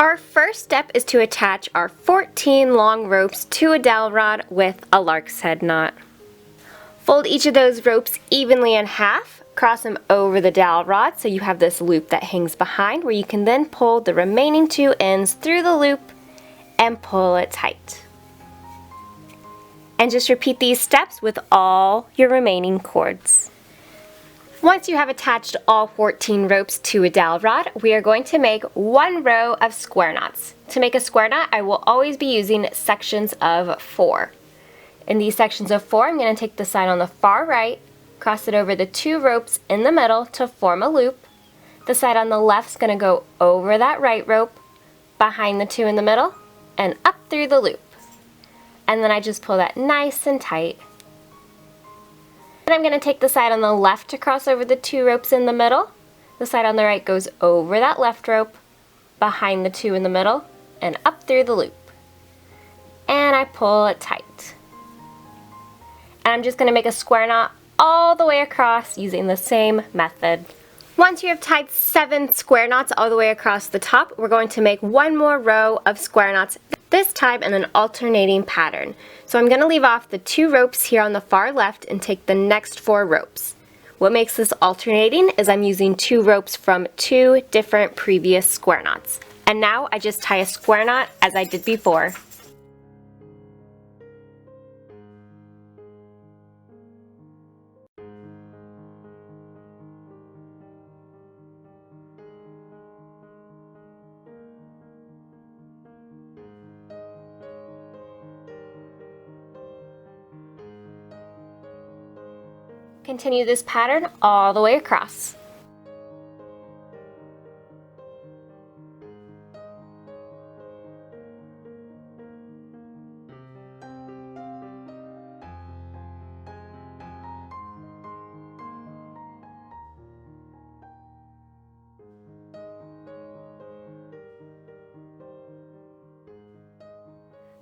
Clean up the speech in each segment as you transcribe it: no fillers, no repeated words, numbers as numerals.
Our first step is to attach our 14 long ropes to a dowel rod with a lark's head knot. Fold each of those ropes evenly in half, cross them over the dowel rod so you have this loop that hangs behind where you can then pull the remaining two ends through the loop and pull it tight. And just repeat these steps with all your remaining cords. Once you have attached all 14 ropes to a dowel rod, we are going to make one row of square knots. To make a square knot, I will always be using sections of 4. In these sections of 4, I'm going to take the side on the far right, cross it over the 2 ropes in the middle to form a loop. The side on the left is going to go over that right rope, behind the 2 in the middle, and up through the loop. And then I just pull that nice and tight. And I'm going to take the side on the left to cross over the 2 ropes in the middle. The side on the right goes over that left rope, behind the 2 in the middle, and up through the loop. And I pull it tight. And I'm just going to make a square knot all the way across using the same method. Once you have tied 7 square knots all the way across the top, we're going to make one more row of square knots, this time in an alternating pattern. So I'm going to leave off the 2 ropes here on the far left and take the next 4 ropes. What makes this alternating is I'm using 2 ropes from 2 different previous square knots. And now I just tie a square knot as I did before. Continue this pattern all the way across.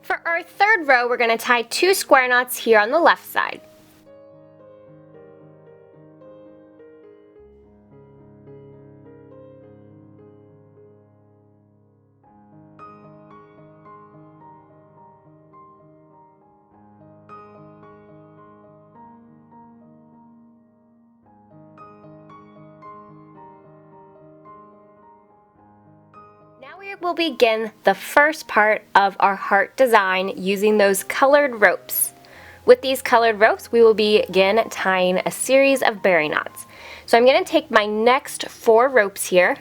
For our third row, we're going to tie 2 square knots here on the left side. Now we will begin the first part of our heart design using those colored ropes. With these colored ropes, we will begin tying a series of berry knots. So I'm going to take my next 4 ropes here,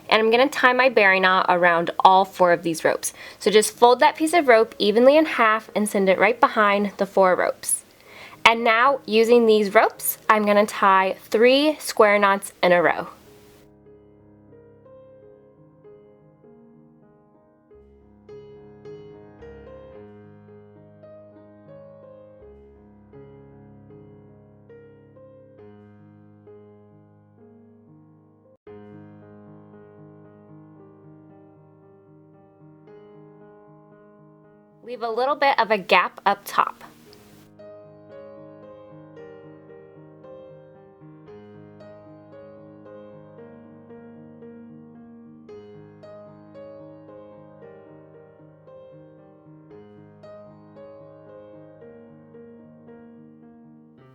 and I'm going to tie my berry knot around all 4 of these ropes. So just fold that piece of rope evenly in half and send it right behind the 4 ropes. And now, using these ropes, I'm going to tie 3 square knots in a row. Leave a little bit of a gap up top.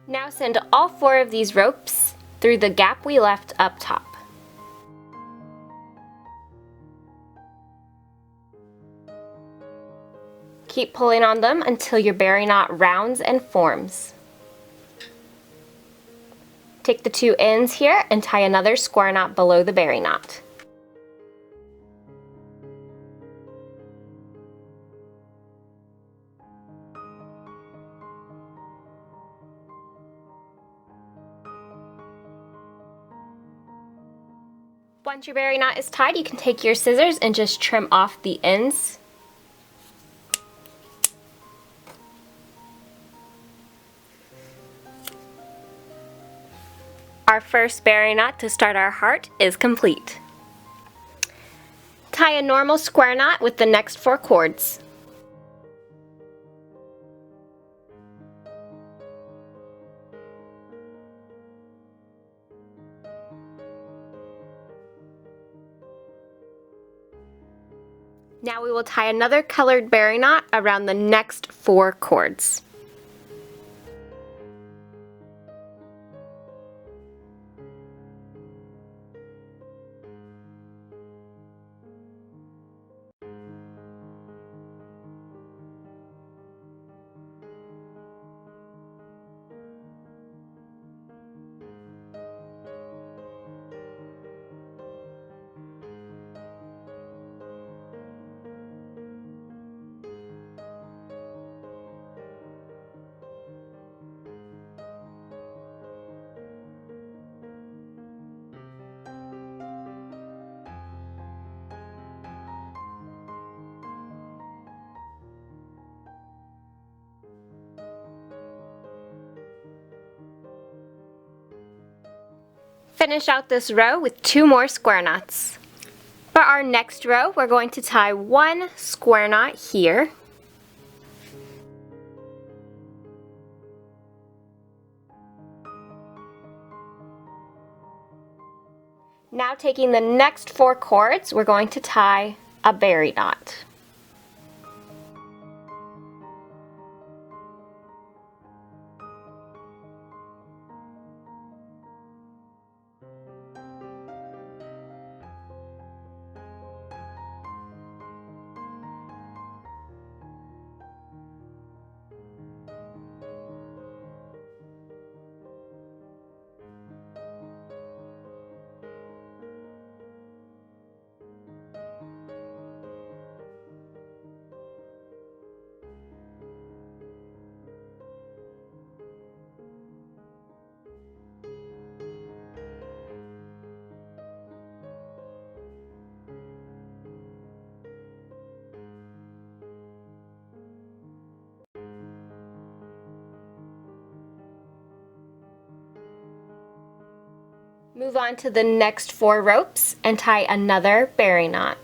Now send all 4 of these ropes through the gap we left up top. Keep pulling on them until your berry knot rounds and forms. Take the 2 ends here and tie another square knot below the berry knot. Once your berry knot is tied, you can take your scissors and just trim off the ends. Our first berry knot to start our heart is complete. Tie a normal square knot with the next 4 cords. Now we will tie another colored berry knot around the next 4 cords. Finish out this row with 2 more square knots. For our next row, we're going to tie 1 square knot here. Now taking the next 4 cords, we're going to tie a berry knot. Move on to the next 4 ropes and tie another berry knot.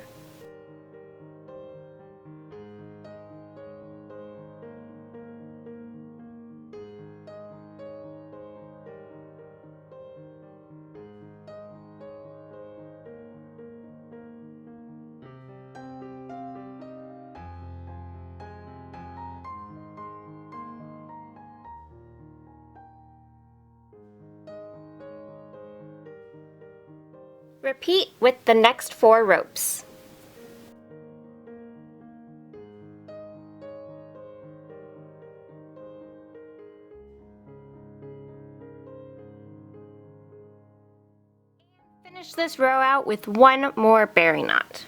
Repeat with the next 4 ropes. Finish this row out with 1 more berry knot.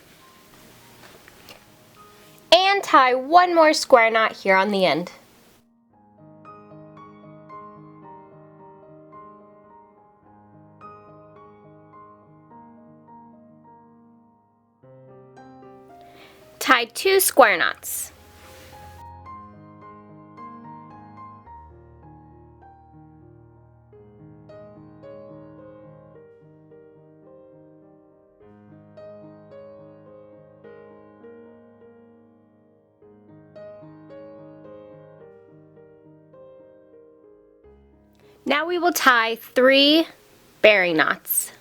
And tie 1 more square knot here on the end. Tie 2 square knots. Now we will tie 3 berry knots.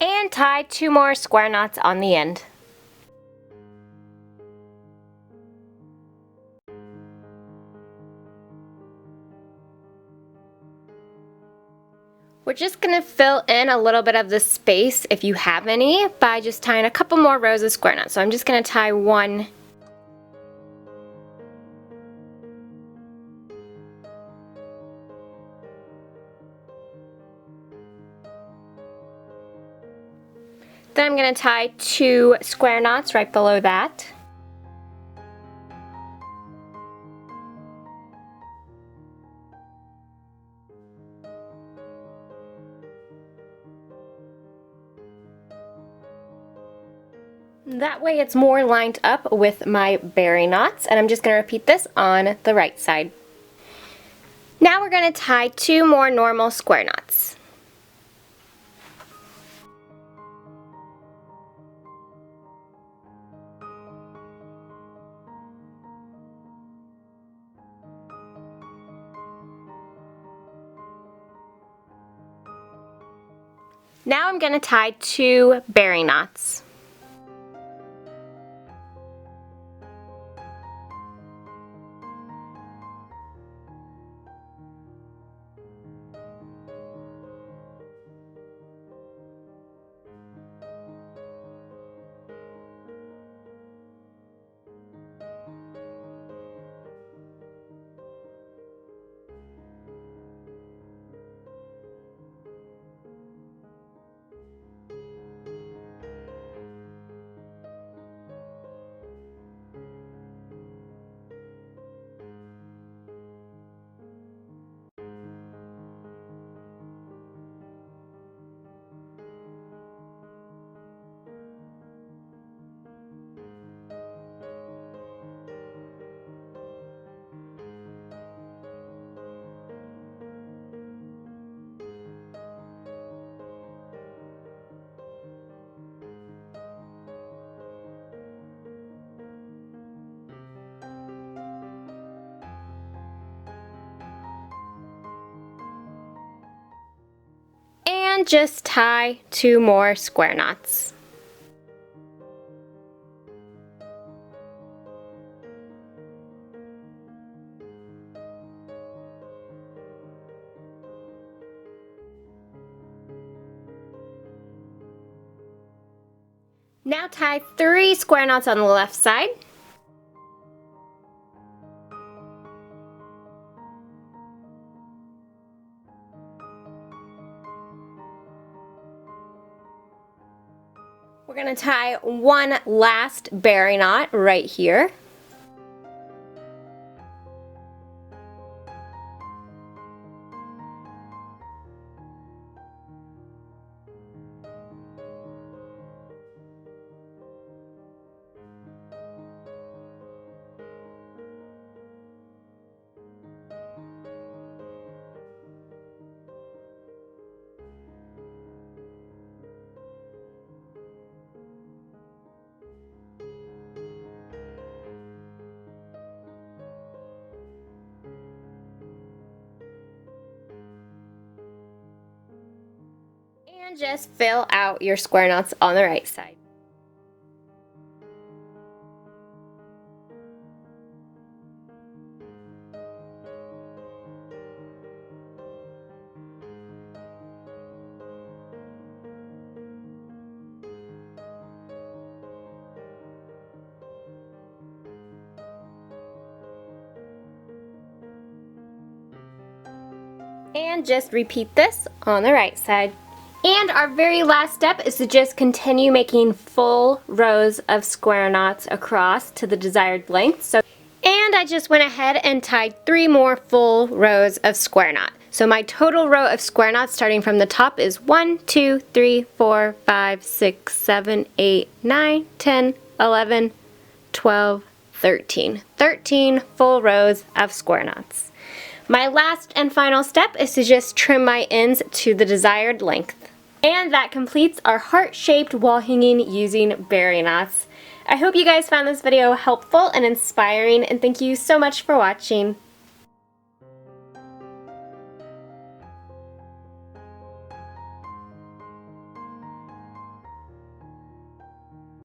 And tie 2 more square knots on the end. We're just going to fill in a little bit of the space, if you have any, by just tying a couple more rows of square knots. So I'm just going to tie 1. Then I'm going to tie 2 square knots right below that. That way it's more lined up with my berry knots, and I'm just going to repeat this on the right side. Now we're going to tie 2 more normal square knots. Now I'm going to tie 2 berry knots. And just tie 2 more square knots. Now tie 3 square knots on the left side. We're going to tie 1 last berry knot right here. And just fill out your square knots on the right side. And just repeat this on the right side. And our very last step is to just continue making full rows of square knots across to the desired length. And I just went ahead and tied 3 more full rows of square knot. So my total row of square knots starting from the top is 1, 2, 3, 4, 5, 6, 7, 8, 9, 10, 11, 12, 13. 13 full rows of square knots. My last and final step is to just trim my ends to the desired length. And that completes our heart-shaped wall hanging using berry knots. I hope you guys found this video helpful and inspiring, and thank you so much for watching.